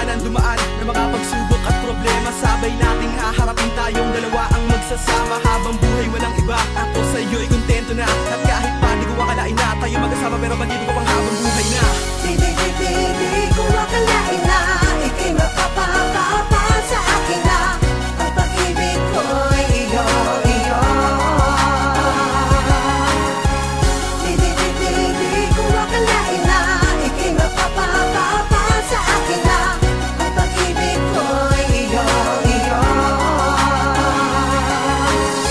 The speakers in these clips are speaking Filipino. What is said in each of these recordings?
ng dumaan na makapagsubok at problema. Sabay nating haharapin, tayong dalawa ang magsasama habang buhay walang iba. Ako sa'yo'y kontento na, at kahit pa di ko akalain na tayo magkasama, pero pag-ibig ko pang habang buhay na. Di ko akalain na ika'y mapapapapa sa akin na ang pag-ibig ko'y iyo. Di ko akalain na ika'y mapapapapa sa akin na ang pag-ibig ko'y iyo.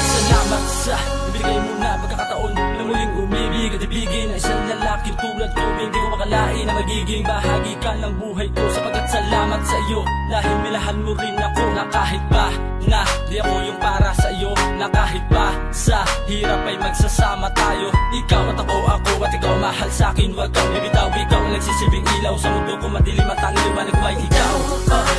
Salamat sa ibigay mo na pagkakataon na muling umibig at ibigin ang isang lalaking tulad ko. Hindi ko makalain na magiging bahagi ka ng buhay ko, sapagkat salamat sa iyo dahil minahal mo rin ako, na kahit pa na di ako yung para sa iyo, na kahit pa sa hirap ay magsasama tayo. Ikaw at ako at ikaw mahal sa akin, wag kang bibitaw. Ikaw ang nagsisilbing ilaw sa mundo ko, madilim at ang liwanag ko ay ikaw.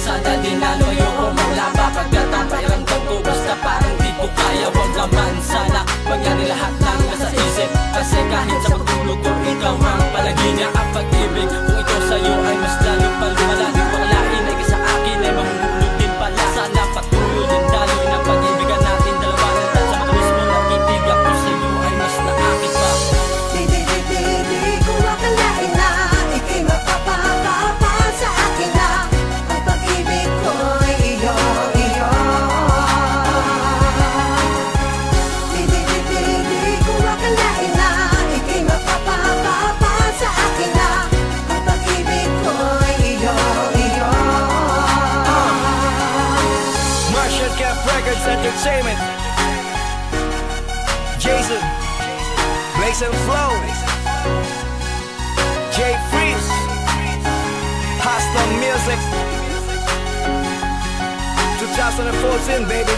Sana din lalo ayoko maglaba, pagkat ang pairamdam ko basta parang di ko kaya. Wag naman sana mangyari lahat ng nasa isip, kasi kahit sa pagtulog ko ikaw ang palagi niya. Ang pag-ibig kung ito sa'yo ay mas lalo pang lumalalim. Pakalain ay sa akin ay mahulog din pala. Sana patuloy din daloy ng pag-ibigan natin dalawa. Nandang sa matamis mo nakitig ako sa'yo ay mas naakit pa. Di ko akalain na ika'y mapapapapa sa akin na ang pag-ibig ko'y iyo. Di ko akalain na ika'y mapapapapa sa akin na ang pag-ibig ko'y iyo. Marshall Camp Records Entertainment, Jason, Blaze and Flow, Jay Freeze, Hostile Music, 2014 baby.